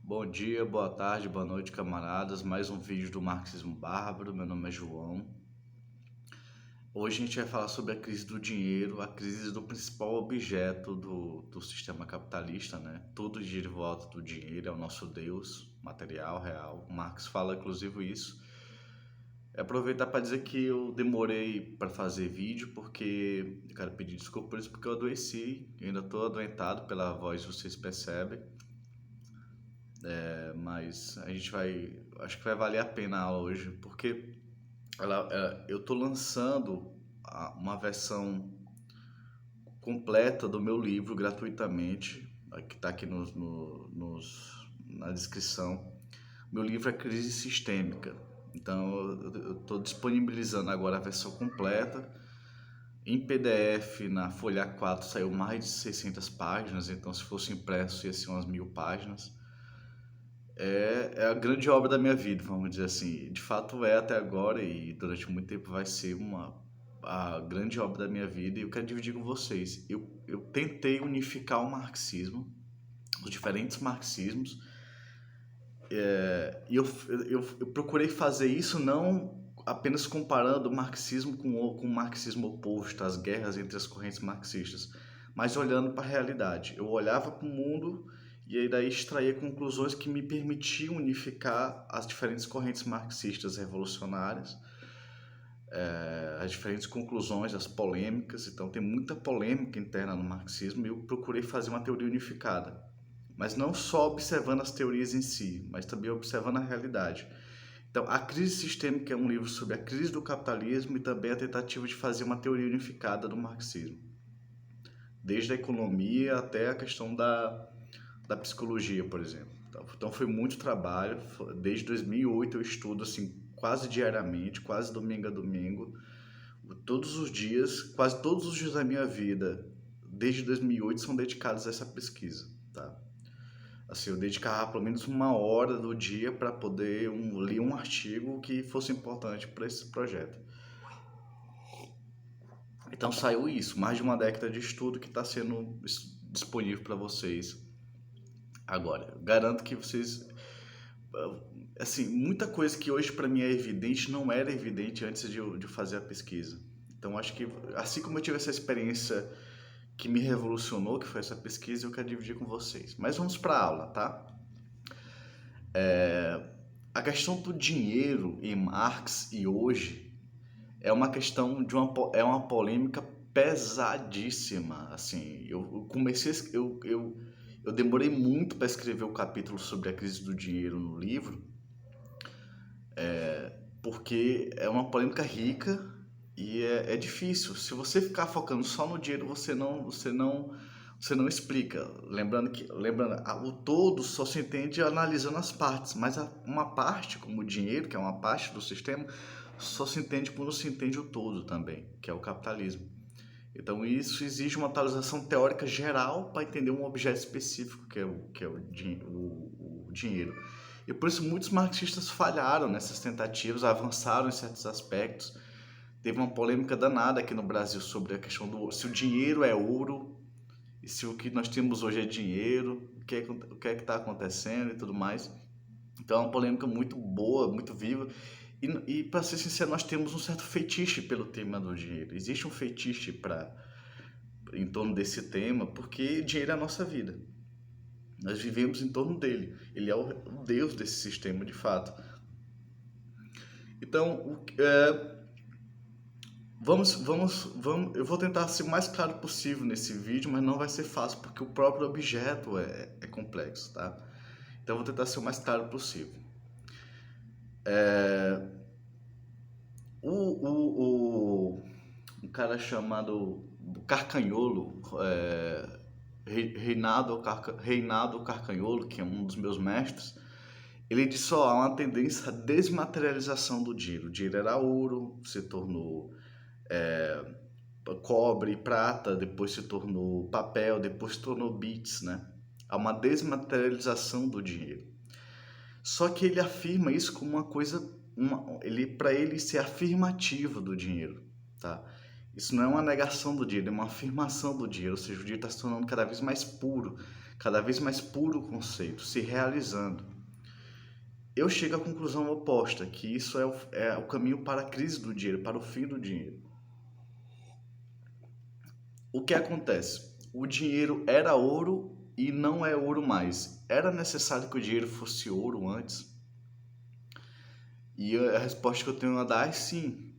Bom dia, boa tarde, boa noite, camaradas. Mais um vídeo do Marxismo Bárbaro. Meu nome é João. Hoje a gente vai falar sobre a crise do dinheiro, a crise do principal objeto do sistema capitalista, né? Tudo gira em volta do dinheiro, é o nosso Deus, material, real. O Marx fala inclusive isso. Aproveitar para dizer que eu demorei para fazer vídeo porque eu quero pedir desculpa por isso, porque eu adoeci, eu ainda estou adoentado pela voz, vocês percebem. Mas a gente vai, acho que vai valer a pena a aula hoje, porque eu tô lançando uma versão completa do meu livro gratuitamente, que está aqui na descrição. Meu livro é Crise Sistêmica, então eu estou disponibilizando agora a versão completa. Em PDF, na folha A4 saiu mais de 600 páginas, então se fosse impresso ia ser umas 1000 páginas. É a grande obra da minha vida, vamos dizer assim. De fato é até agora e durante muito tempo vai ser a grande obra da minha vida e eu quero dividir com vocês. Eu tentei unificar o marxismo, os diferentes marxismos, e eu procurei fazer isso não apenas comparando o marxismo com o marxismo oposto, as guerras entre as correntes marxistas, mas olhando para a realidade. Eu olhava para o mundo e aí daí extraía conclusões que me permitiam unificar as diferentes correntes marxistas revolucionárias, as diferentes conclusões, as polêmicas. Então tem muita polêmica interna no marxismo e eu procurei fazer uma teoria unificada. Mas não só observando as teorias em si, mas também observando a realidade. Então, A Crise Sistêmica é um livro sobre a crise do capitalismo e também a tentativa de fazer uma teoria unificada do marxismo. Desde a economia até a questão da psicologia, por exemplo. Então foi muito trabalho. Desde 2008 eu estudo assim quase diariamente, quase domingo a domingo. Todos os dias, quase todos os dias da minha vida, desde 2008, são dedicados a essa pesquisa, tá? Assim, eu dedicava pelo menos uma hora do dia para poder ler um artigo que fosse importante para esse projeto. Então saiu isso, mais de uma década de estudo que está sendo disponível para vocês agora. Eu garanto que vocês, assim, muita coisa que hoje para mim é evidente não era evidente antes de fazer a pesquisa. Então acho que, assim como eu tive essa experiência que me revolucionou, que foi essa pesquisa, eu quero dividir com vocês. Mas vamos para a aula, tá? A questão do dinheiro em Marx e hoje é uma questão é uma polêmica pesadíssima. Assim, eu demorei muito para escrever o capítulo sobre a crise do dinheiro no livro, porque é uma polêmica rica e é difícil. Se você ficar focando só no dinheiro, você não explica. Lembrando, o todo só se entende analisando as partes, mas uma parte, como o dinheiro, que é uma parte do sistema, só se entende quando se entende o todo também, que é o capitalismo. Então isso exige uma atualização teórica geral para entender um objeto específico, que é o dinheiro. E por isso muitos marxistas falharam nessas tentativas, avançaram em certos aspectos. Teve uma polêmica danada aqui no Brasil sobre a questão do se o dinheiro é ouro e se o que nós temos hoje é dinheiro, o que é que está acontecendo e tudo mais. Então é uma polêmica muito boa, muito viva. E para ser sincero, nós temos um certo fetiche pelo tema do dinheiro. Existe um fetiche em torno desse tema, porque dinheiro é a nossa vida. Nós vivemos em torno dele. Ele é o Deus desse sistema, de fato. Então, vamos. Eu vou tentar ser o mais claro possível nesse vídeo, mas não vai ser fácil, porque o próprio objeto é complexo, tá? Então, eu vou tentar ser o mais claro possível. Um cara chamado Carcanholo, Reinado Carcanholo, que é um dos meus mestres, ele disse: há uma tendência à desmaterialização do dinheiro. O dinheiro era ouro, se tornou cobre, prata, depois se tornou papel, depois se tornou bits, né? Há uma desmaterialização do dinheiro. Só que ele afirma isso como uma coisa, para ele isso é afirmativo do dinheiro, tá? Isso não é uma negação do dinheiro, é uma afirmação do dinheiro, ou seja, o dinheiro está se tornando cada vez mais puro, cada vez mais puro o conceito, se realizando. Eu chego à conclusão oposta, que isso é o caminho para a crise do dinheiro, para o fim do dinheiro. O que acontece? O dinheiro era ouro e não é ouro mais. Era necessário que o dinheiro fosse ouro antes? E a resposta que eu tenho a dar é sim.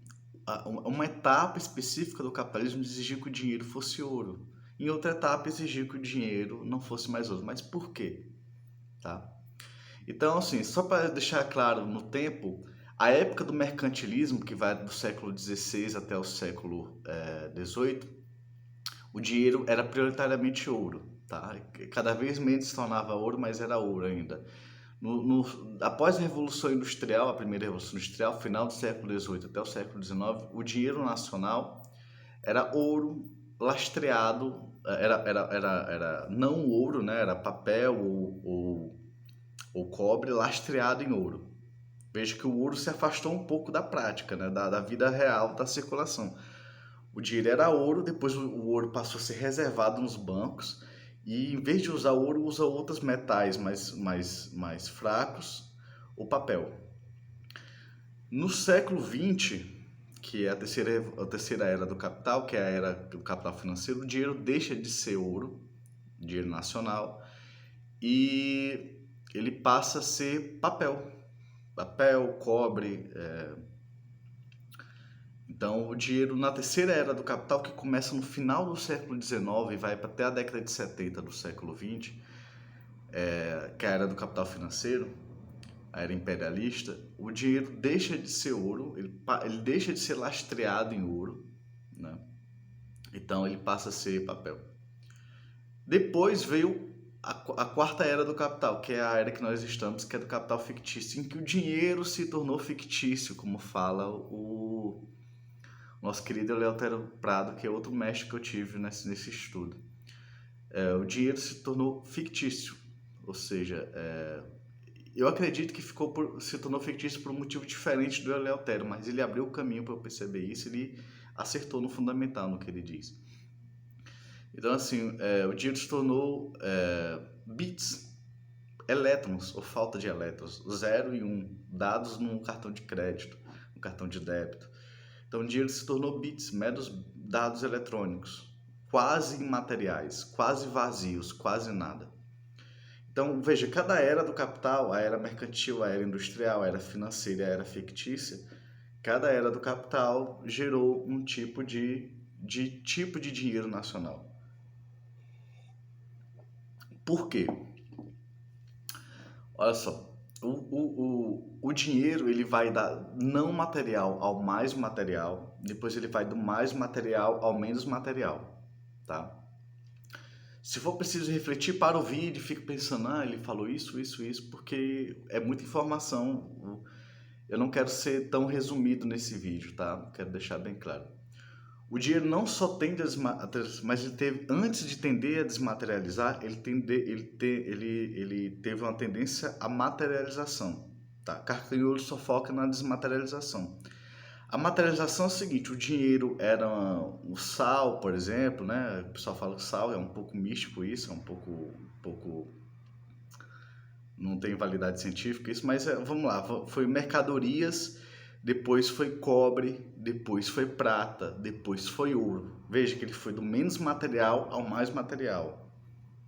Uma etapa específica do capitalismo exigia que o dinheiro fosse ouro. Em outra etapa exigia que o dinheiro não fosse mais ouro. Mas por quê? Tá? Então, assim, só para deixar claro no tempo, a época do mercantilismo, que vai do século XVI até o século XVIII, o dinheiro era prioritariamente ouro. Tá? Cada vez menos se tornava ouro, mas era ouro ainda. Após a Revolução Industrial, a primeira Revolução Industrial, final do século XVIII até o século XIX, o dinheiro nacional era ouro lastreado, era não ouro, né? Era papel ou cobre lastreado em ouro. Veja que o ouro se afastou um pouco da prática, né? da vida real da circulação. O dinheiro era ouro, depois o ouro passou a ser reservado nos bancos e em vez de usar ouro, usa outros metais mais fracos, o papel. No século XX, que é a terceira era do capital, que é a era do capital financeiro, o dinheiro deixa de ser ouro, dinheiro nacional, e ele passa a ser papel. Papel, cobre. Então, o dinheiro na terceira era do capital, que começa no final do século XIX e vai até a década de 70 do século XX, que é a era do capital financeiro, a era imperialista, o dinheiro deixa de ser ouro, ele deixa de ser lastreado em ouro, né? Então ele passa a ser papel. Depois veio a quarta era do capital, que é a era que nós estamos, que é do capital fictício, em que o dinheiro se tornou fictício, como fala o nosso querido Eleutério Prado, que é outro mestre que eu tive nesse estudo. O dinheiro se tornou fictício, ou seja, eu acredito que se tornou fictício por um motivo diferente do Eleutério, mas ele abriu o caminho para eu perceber isso, ele acertou no fundamental no que ele diz. Então, assim, o dinheiro se tornou bits, elétrons, ou falta de elétrons, 0 e 1, dados num cartão de crédito, no cartão de débito. Então, o dinheiro se tornou bits, meros dados eletrônicos, quase imateriais, quase vazios, quase nada. Então, veja, cada era do capital, a era mercantil, a era industrial, a era financeira, a era fictícia, cada era do capital gerou um tipo de dinheiro nacional. Por quê? Olha só, o dinheiro ele vai da não material ao mais material, depois ele vai do mais material ao menos material, tá? Se for preciso refletir para o vídeo, fico pensando, ele falou isso, porque é muita informação. Eu não quero ser tão resumido nesse vídeo, tá? Quero deixar bem claro. O dinheiro não só tende mas ele teve, antes de tender a desmaterializar, ele teve uma tendência à materialização, tá? Carcanholo só foca na desmaterialização. A materialização é o seguinte, o dinheiro era o sal, por exemplo, né? O pessoal fala que sal é um pouco místico isso, é um pouco não tem validade científica isso, mas vamos lá, foi mercadorias, depois foi cobre, depois foi prata, depois foi ouro. Veja que ele foi do menos material ao mais material.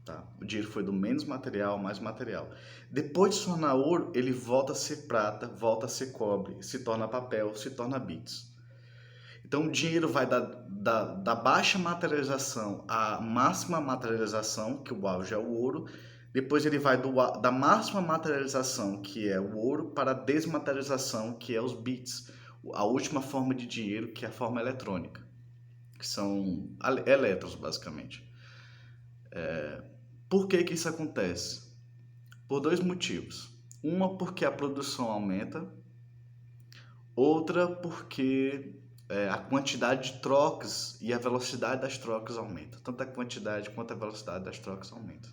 Tá? O dinheiro foi do menos material ao mais material. Depois de se tornar ouro, ele volta a ser prata, volta a ser cobre, se torna papel, se torna bits. Então o dinheiro vai da baixa materialização à máxima materialização, que o auge é o ouro. Depois ele vai da máxima materialização, que é o ouro, para a desmaterialização, que é os bits. A última forma de dinheiro, que é a forma eletrônica, que são elétrons, basicamente. Por que isso acontece? Por dois motivos. Uma, porque a produção aumenta. Outra, porque a quantidade de trocas e a velocidade das trocas aumenta. Tanto a quantidade quanto a velocidade das trocas aumenta.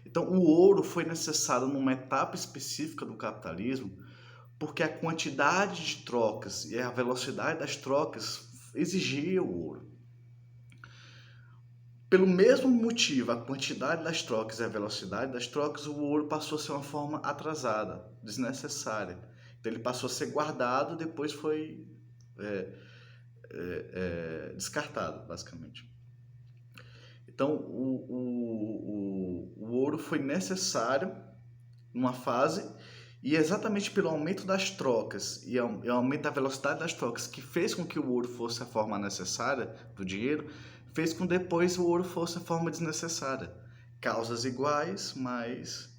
Então, o ouro foi necessário numa etapa específica do capitalismo, porque a quantidade de trocas e a velocidade das trocas exigia o ouro. Pelo mesmo motivo, a quantidade das trocas e a velocidade das trocas, o ouro passou a ser uma forma atrasada, desnecessária. Então ele passou a ser guardado, depois foi descartado, basicamente. Então o ouro foi necessário numa fase, e exatamente pelo aumento das trocas e o aumento da velocidade das trocas, que fez com que o ouro fosse a forma necessária do dinheiro, fez com que depois o ouro fosse a forma desnecessária. Causas iguais, mas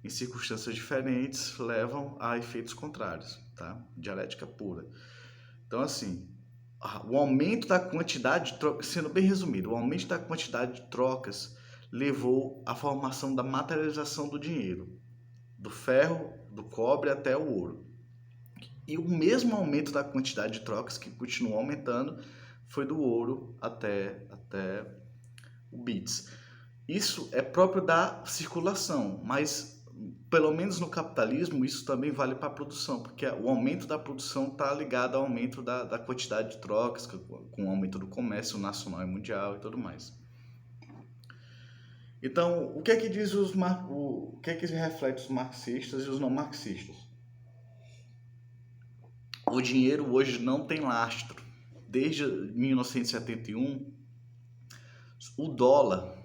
em circunstâncias diferentes, levam a efeitos contrários, tá? Dialética pura. Então, assim, o aumento da quantidade de trocas, sendo bem resumido, o aumento da quantidade de trocas levou à formação da materialização do dinheiro, do ferro, do cobre até o ouro. E o mesmo aumento da quantidade de trocas, que continuou aumentando, foi do ouro até o bits. Isso é próprio da circulação, mas pelo menos no capitalismo isso também vale para a produção, porque o aumento da produção está ligado ao aumento da quantidade de trocas, com o aumento do comércio nacional e mundial e tudo mais. Então, o que é que diz o que é que reflete os marxistas e os não marxistas? O dinheiro hoje não tem lastro. Desde 1971, o dólar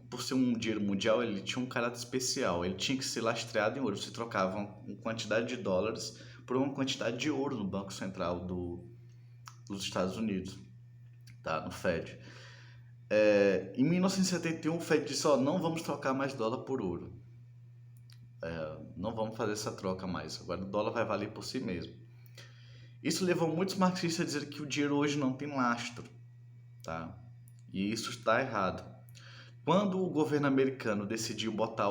por ser um dinheiro mundial, ele tinha um caráter especial. Ele tinha que ser lastreado em ouro. Você trocava uma quantidade de dólares por uma quantidade de ouro no Banco Central dos Estados Unidos, tá? No Fed. Em 1971, o Fed disse: não vamos trocar mais dólar por ouro. Não vamos fazer essa troca mais. Agora o dólar vai valer por si mesmo. Isso levou muitos marxistas a dizer que o dinheiro hoje não tem lastro, tá? E isso está errado. Quando o governo americano decidiu botar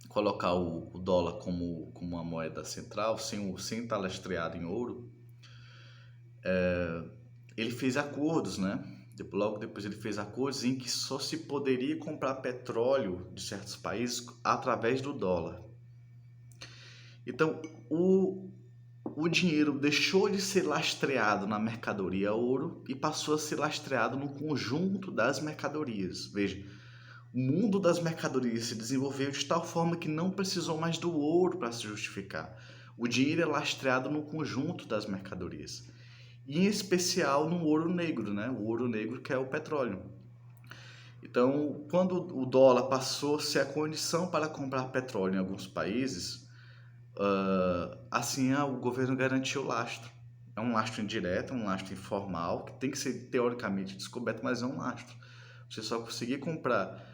colocar o dólar como uma moeda central, sem estar lastreado em ouro, ele fez acordos, né? Logo depois ele fez acordos em que só se poderia comprar petróleo de certos países através do dólar. Então, o dinheiro deixou de ser lastreado na mercadoria ouro e passou a ser lastreado no conjunto das mercadorias. Veja, o mundo das mercadorias se desenvolveu de tal forma que não precisou mais do ouro para se justificar. O dinheiro é lastreado no conjunto das mercadorias. E em especial no ouro negro, né? O ouro negro, que é o petróleo. Então, quando o dólar passou a ser a condição para comprar petróleo em alguns países, assim o governo garantiu o lastro. É um lastro indireto, um lastro informal, que tem que ser teoricamente descoberto, mas é um lastro. Você só conseguir comprar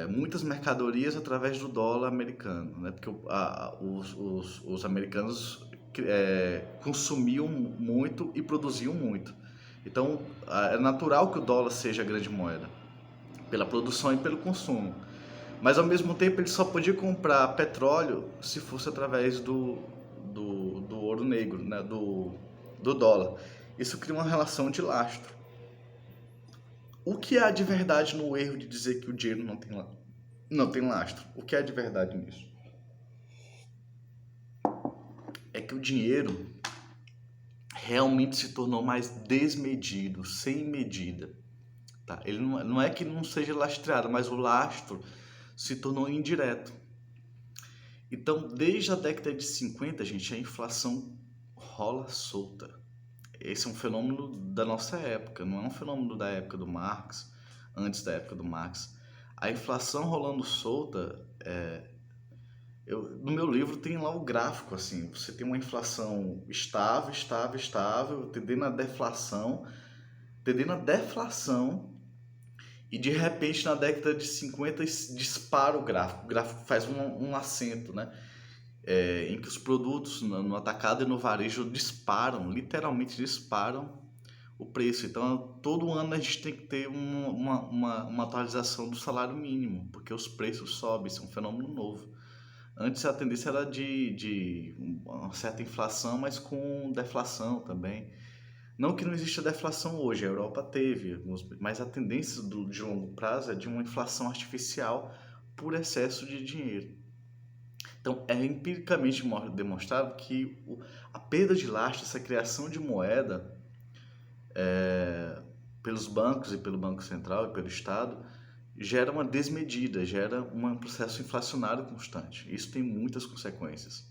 muitas mercadorias através do dólar americano, né? Porque os americanos consumiam muito e produziam muito. Então, é natural que o dólar seja a grande moeda, pela produção e pelo consumo. Mas, ao mesmo tempo, ele só podia comprar petróleo se fosse através do ouro negro, né? do dólar. Isso cria uma relação de lastro. O que há de verdade no erro de dizer que o dinheiro não tem lastro? O que há de verdade nisso? É que o dinheiro realmente se tornou mais desmedido, sem medida. Tá? Ele não é que não seja lastreado, mas o lastro se tornou indireto. Então, desde a década de 50, gente, a inflação rola solta. Esse é um fenômeno da nossa época, não é um fenômeno da época do Marx, antes da época do Marx. A inflação rolando solta, no meu livro tem lá o gráfico, assim, você tem uma inflação estável, tendendo à deflação, e de repente na década de 50 dispara o gráfico faz um acento, né? Em que os produtos no atacado e no varejo disparam, literalmente disparam o preço. Então, todo ano a gente tem que ter uma atualização do salário mínimo, porque os preços sobem, isso é um fenômeno novo. Antes a tendência era de uma certa inflação, mas com deflação também. Não que não exista deflação hoje, a Europa teve, mas a tendência de longo prazo é de uma inflação artificial por excesso de dinheiro. Então, é empiricamente demonstrado que a perda de lastro, essa criação de moeda, pelos bancos e pelo Banco Central e pelo Estado, gera uma desmedida, gera um processo inflacionário constante. Isso tem muitas consequências.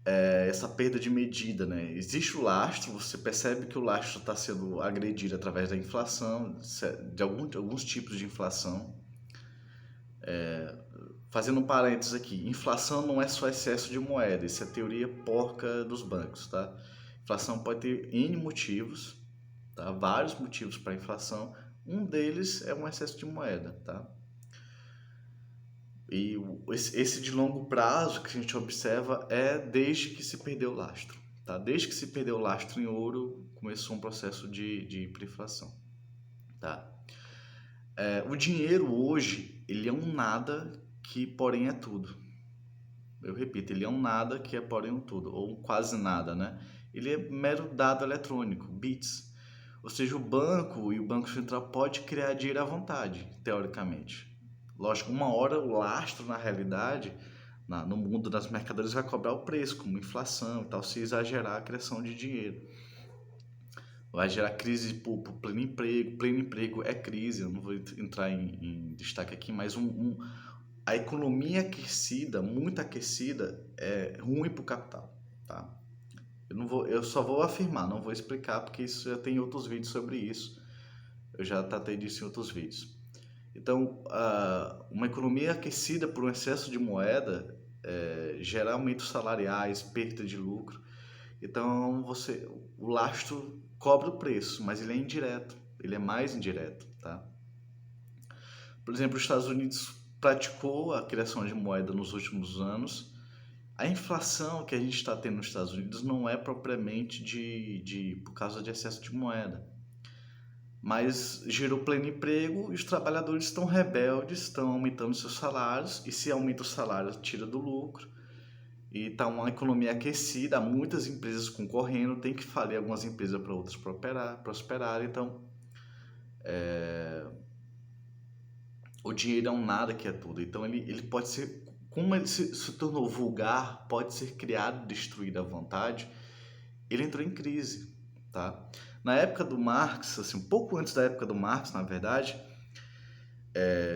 Essa perda de medida, né? Existe o lastro, você percebe que o lastro está sendo agredido através da inflação, de alguns tipos de inflação. Fazendo um parênteses aqui, inflação não é só excesso de moeda, isso é teoria porca dos bancos, tá? Inflação pode ter N motivos, tá? Vários motivos para inflação, um deles é um excesso de moeda, tá? E esse de longo prazo que a gente observa é desde que se perdeu o lastro, tá? Desde que se perdeu o lastro em ouro, começou um processo de hiperinflação, tá? O dinheiro hoje, ele é um nada que porém é tudo. Eu repito, ele é um nada que é porém um tudo, ou quase nada, né? Ele é mero dado eletrônico, bits. Ou seja, o banco e o Banco Central pode criar dinheiro à vontade, teoricamente. Lógico, uma hora o lastro, na realidade, no mundo das mercadorias, vai cobrar o preço, como inflação e tal, se exagerar a criação de dinheiro. Vai gerar crise por pleno emprego. Pleno emprego é crise, eu não vou entrar em destaque aqui, mas a economia aquecida, muito aquecida, é ruim para o capital, tá? Eu só vou afirmar, não vou explicar, porque isso já tem outros vídeos sobre isso. Eu já tratei disso em outros vídeos. Então, uma economia aquecida por um excesso de moeda gera aumentos salariais, perda de lucro. Então, o lastro cobra o preço, mas ele é indireto, ele é mais indireto, tá? Por exemplo, os Estados Unidos praticou a criação de moeda nos últimos anos. A inflação que a gente está tendo nos Estados Unidos não é propriamente por causa de excesso de moeda, mas gerou pleno emprego e os trabalhadores estão rebeldes, estão aumentando seus salários, e se aumenta o salário, tira do lucro, e está uma economia aquecida, há muitas empresas concorrendo, tem que falir algumas empresas para outras prosperarem, então o dinheiro é um nada que é tudo, então ele pode ser, como ele se tornou vulgar, pode ser criado, destruído à vontade, ele entrou em crise, tá? Na época do Marx, assim, um pouco antes da época do Marx, na verdade,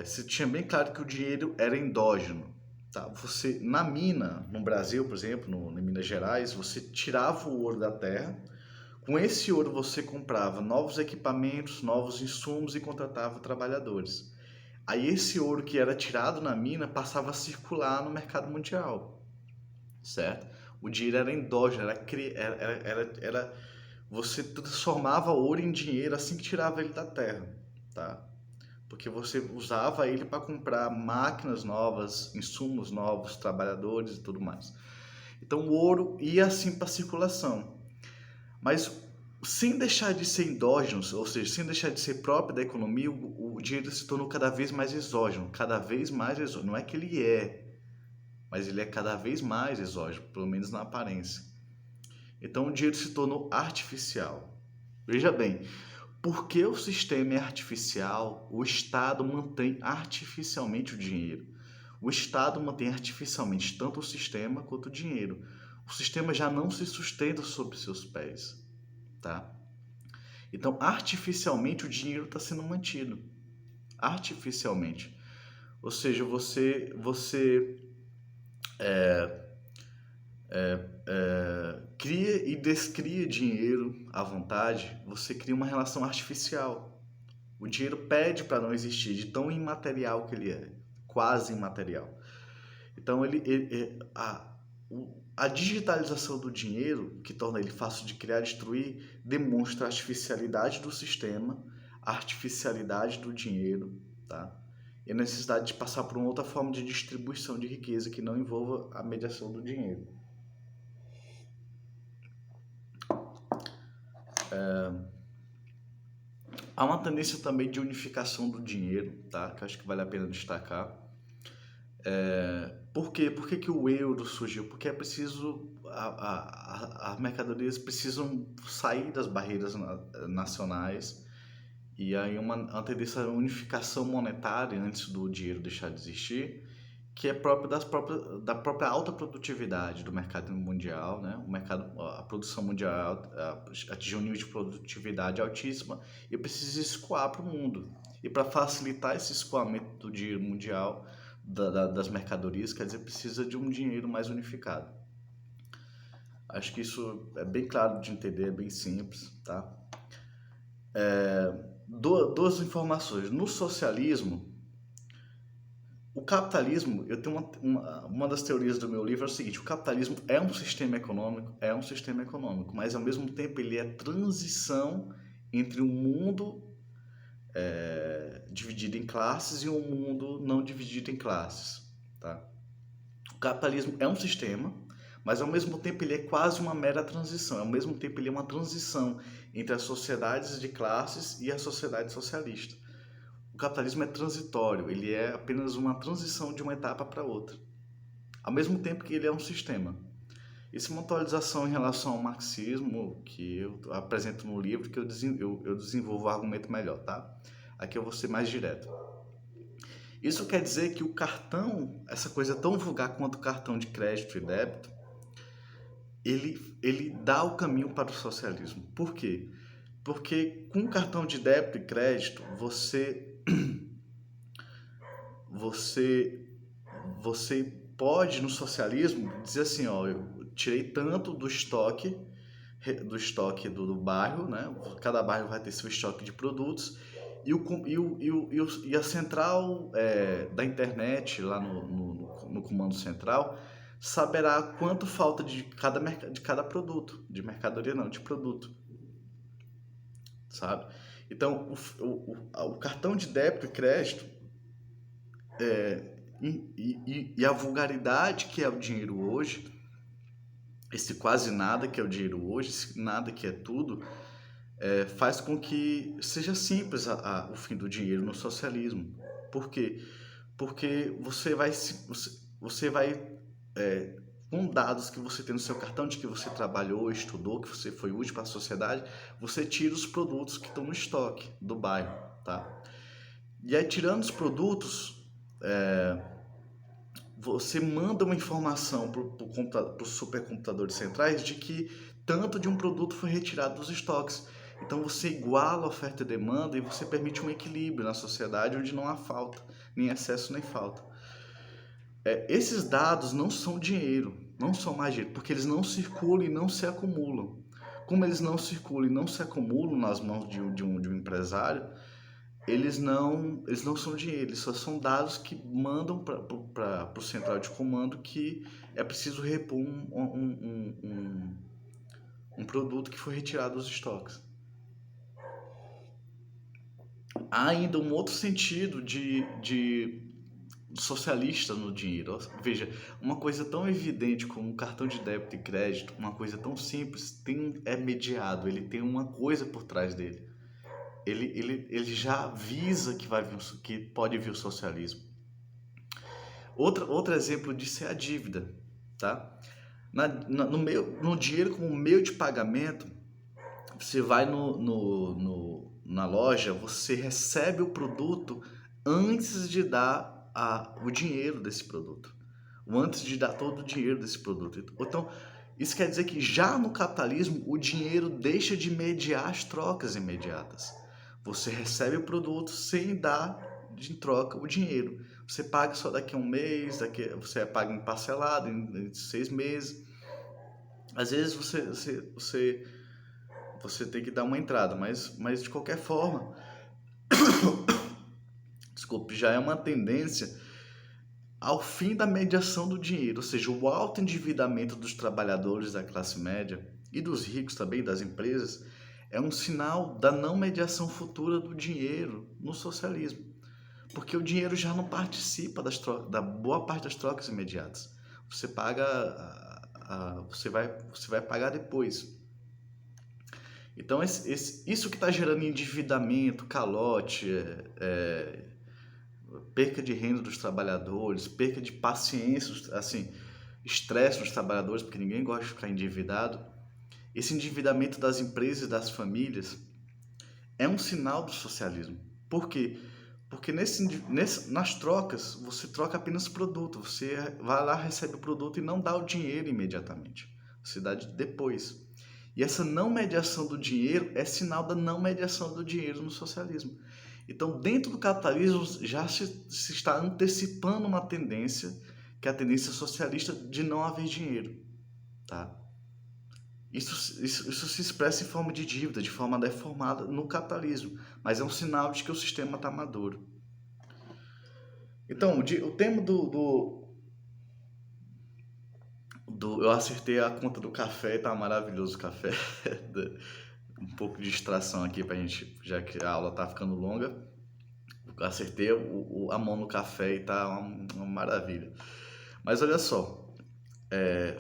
se tinha bem claro que o dinheiro era endógeno, tá? Você, na mina, no Brasil, por exemplo, em Minas Gerais, você tirava o ouro da terra, com esse ouro você comprava novos equipamentos, novos insumos e contratava trabalhadores. Aí esse ouro que era tirado na mina passava a circular no mercado mundial, certo? O dinheiro era endógeno, você transformava ouro em dinheiro assim que tirava ele da terra, tá? Porque você usava ele para comprar máquinas novas, insumos novos, trabalhadores e tudo mais. Então o ouro ia assim para circulação, mas sem deixar de ser endógeno, ou seja, sem deixar de ser próprio da economia, o dinheiro se tornou cada vez mais exógeno, cada vez mais exógeno. Não é que ele mas ele é cada vez mais exógeno, pelo menos na aparência. Então o dinheiro se tornou artificial. Veja bem, porque o sistema é artificial, o Estado mantém artificialmente o dinheiro. O Estado mantém artificialmente tanto o sistema quanto o dinheiro. O sistema já não se sustenta sobre seus pés, tá? Então, artificialmente, o dinheiro está sendo mantido. Artificialmente. Ou seja, você cria e descria dinheiro à vontade, você cria uma relação artificial. O dinheiro pede para não existir, de tão imaterial que ele é, quase imaterial. Então, a digitalização do dinheiro, que torna ele fácil de criar e destruir, demonstra a artificialidade do sistema, a artificialidade do dinheiro, tá? E a necessidade de passar por uma outra forma de distribuição de riqueza que não envolva a mediação do dinheiro. Há uma tendência também de unificação do dinheiro, tá? Que eu acho que vale a pena destacar. Por quê? Por que o euro surgiu? Porque é preciso, as mercadorias precisam sair das barreiras nacionais, e aí uma tendência à unificação monetária antes do dinheiro deixar de existir, que é próprio da própria alta produtividade do mercado mundial, né? A produção mundial atingiu um nível de produtividade altíssima e precisa escoar para o mundo. E para facilitar esse escoamento do dinheiro mundial, das mercadorias, quer dizer, precisa de um dinheiro mais unificado. Acho que isso é bem claro de entender, é bem simples, tá? Duas informações. No socialismo, o capitalismo, eu tenho uma das teorias do meu livro é o seguinte: o capitalismo é um sistema econômico, mas ao mesmo tempo ele é transição entre um mundo dividido em classes e um mundo não dividido em classes, tá? O capitalismo é um sistema, mas ao mesmo tempo ele é quase uma mera transição, ao mesmo tempo ele é uma transição entre as sociedades de classes e a sociedade socialista. O capitalismo é transitório, ele é apenas uma transição de uma etapa para outra, ao mesmo tempo que ele é um sistema. Isso é uma atualização em relação ao marxismo que eu apresento no livro, que eu desenvolvo o argumento melhor, tá? Aqui eu vou ser mais direto. Isso quer dizer que o cartão, essa coisa tão vulgar quanto o cartão de crédito e débito, ele dá o caminho para o socialismo. Por quê? Porque com cartão de débito e crédito, você pode, no socialismo, dizer assim, ó, eu tirei tanto do estoque do bairro, né? Cada bairro vai ter seu estoque de produtos e a central da internet lá no comando central saberá quanto falta de cada produto, de mercadoria não, de produto, sabe? Então, o cartão de débito e crédito e a vulgaridade que é o dinheiro hoje, esse quase nada que é o dinheiro hoje, esse nada que é tudo, faz com que seja simples o fim do dinheiro no socialismo. Por quê? Porque você vai com dados que você tem no seu cartão de que você trabalhou, estudou, que você foi útil para a sociedade, você tira os produtos que estão no estoque do bairro, tá? E aí, tirando os produtos, você manda uma informação para os supercomputadores centrais de que tanto de um produto foi retirado dos estoques. Então você iguala a oferta e demanda e você permite um equilíbrio na sociedade onde não há falta, nem excesso nem falta. Esses dados não são dinheiro, não são mais dinheiro, porque eles não circulam e não se acumulam. Como eles não circulam e não se acumulam nas mãos de um empresário, eles não são dinheiro, eles só são dados que mandam para o central de comando que é preciso repor um produto que foi retirado dos estoques. Há ainda um outro sentido de socialista no dinheiro. Veja, uma coisa tão evidente como um cartão de débito e crédito, uma coisa tão simples, é mediado, ele tem uma coisa por trás dele. Ele já avisa que pode vir o socialismo. Outro exemplo disso é a dívida, tá? No dinheiro como meio de pagamento, você vai na loja, você recebe o produto antes de dar o dinheiro desse produto, ou antes de dar todo o dinheiro desse produto. Então, isso quer dizer que já no capitalismo, o dinheiro deixa de mediar as trocas imediatas. Você recebe o produto sem dar em troca o dinheiro. Você paga só daqui a um mês, você paga em parcelado, em 6 meses. Às vezes você tem que dar uma entrada, mas de qualquer forma, desculpe, já é uma tendência ao fim da mediação do dinheiro, ou seja, o alto endividamento dos trabalhadores da classe média e dos ricos também, das empresas, é um sinal da não mediação futura do dinheiro no socialismo, porque o dinheiro já não participa da boa parte das trocas imediatas. Você paga, você vai pagar depois. Então, isso que está gerando endividamento, calote, perca de renda dos trabalhadores, perca de paciência, assim, estresse dos trabalhadores, porque ninguém gosta de ficar endividado. Esse endividamento das empresas e das famílias é um sinal do socialismo. Por quê? Porque nas trocas, você troca apenas produto. Você vai lá, recebe o produto e não dá o dinheiro imediatamente. Você dá depois. E essa não mediação do dinheiro é sinal da não mediação do dinheiro no socialismo. Então, dentro do capitalismo, já se está antecipando uma tendência, que é a tendência socialista de não haver dinheiro. Tá? Isso se expressa em forma de dívida, de forma deformada no capitalismo, mas é um sinal de que o sistema está maduro. Então, o tema eu acertei a conta do café, tá maravilhoso o café. Um pouco de distração aqui pra gente, já que a aula tá ficando longa. Eu acertei a mão no café e tá uma maravilha. Mas olha só,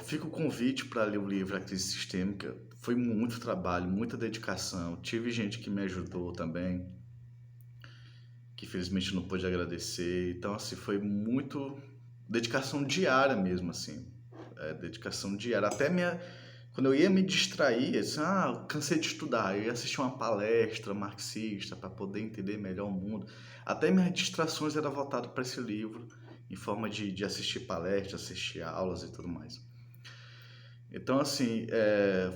fica o convite para ler o livro A Crise Sistêmica. Foi muito trabalho, muita dedicação. Tive gente que me ajudou também, que felizmente não pôde agradecer. Então, assim, foi muito dedicação diária mesmo, assim. Dedicação diária. Quando eu ia me distrair, assim, cansei de estudar, eu ia assistir uma palestra marxista para poder entender melhor o mundo. Até minhas distrações eram voltadas para esse livro, em forma de assistir palestras, assistir aulas e tudo mais. Então, assim,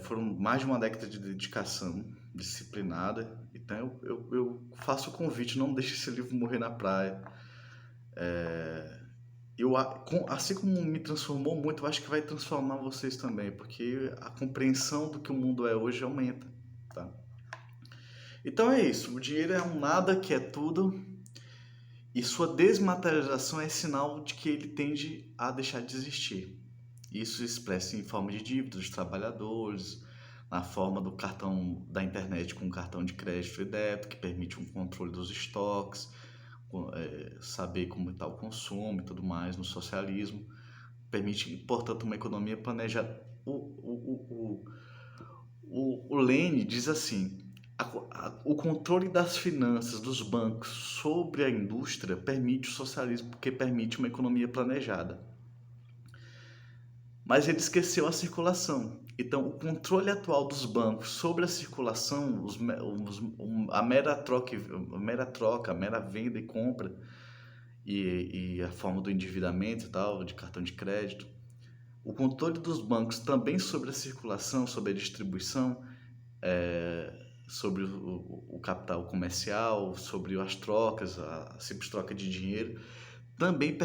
foram mais de uma década de dedicação disciplinada. Então, eu faço o convite, não deixe esse livro morrer na praia. Assim como me transformou muito, eu acho que vai transformar vocês também, porque a compreensão do que o mundo é hoje aumenta, tá? Então é isso, o dinheiro é um nada que é tudo, e sua desmaterialização é sinal de que ele tende a deixar de existir. Isso se expressa em forma de dívida dos trabalhadores, na forma do cartão da internet com cartão de crédito e débito, que permite um controle dos estoques, saber como está o consumo e tudo mais no socialismo, permite, portanto, uma economia planejada. O Lênin diz assim: o controle das finanças dos bancos sobre a indústria permite o socialismo, porque permite uma economia planejada. Mas ele esqueceu a circulação. Então, o controle atual dos bancos sobre a circulação, a mera troca, a mera venda e compra, e a forma do endividamento e tal, de cartão de crédito, o controle dos bancos também sobre a circulação, sobre a distribuição, sobre o capital comercial, sobre as trocas, a simples troca de dinheiro, também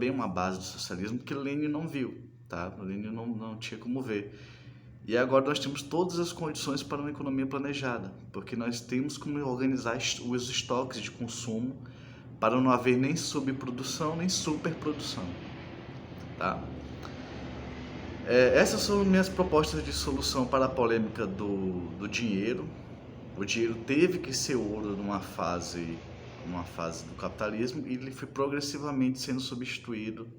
é uma base do socialismo que Lenin não viu, tá? Lenin não tinha como ver. E agora nós temos todas as condições para uma economia planejada, porque nós temos como organizar os estoques de consumo para não haver nem subprodução nem superprodução, tá? Essas são minhas propostas de solução para a polêmica do dinheiro. O dinheiro teve que ser ouro numa fase do capitalismo e ele foi progressivamente sendo substituído,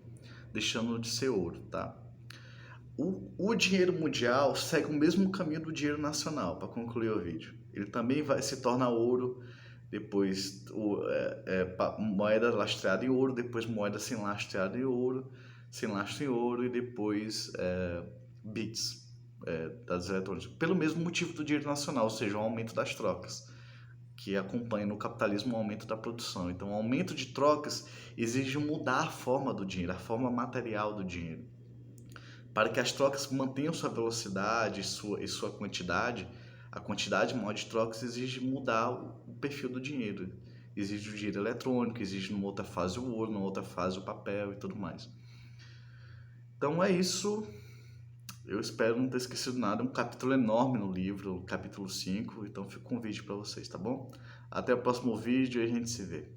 deixando de ser ouro, tá? O dinheiro mundial segue o mesmo caminho do dinheiro nacional, para concluir o vídeo. Ele também vai se tornar ouro, depois moeda lastreada em ouro, depois moeda sem lastreada em ouro, sem lastro em ouro e depois bits das eletrônicas. Pelo mesmo motivo do dinheiro nacional, ou seja, o aumento das trocas, que acompanha no capitalismo o aumento da produção. Então, o aumento de trocas exige mudar a forma do dinheiro, a forma material do dinheiro. Para que as trocas mantenham sua velocidade e sua quantidade, a quantidade maior de trocas exige mudar o perfil do dinheiro. Exige o dinheiro eletrônico, exige numa outra fase o ouro, numa outra fase o papel e tudo mais. Então é isso. Eu espero não ter esquecido nada. É um capítulo enorme no livro, o capítulo 5. Então fica um convite para vocês, tá bom? Até o próximo vídeo e a gente se vê.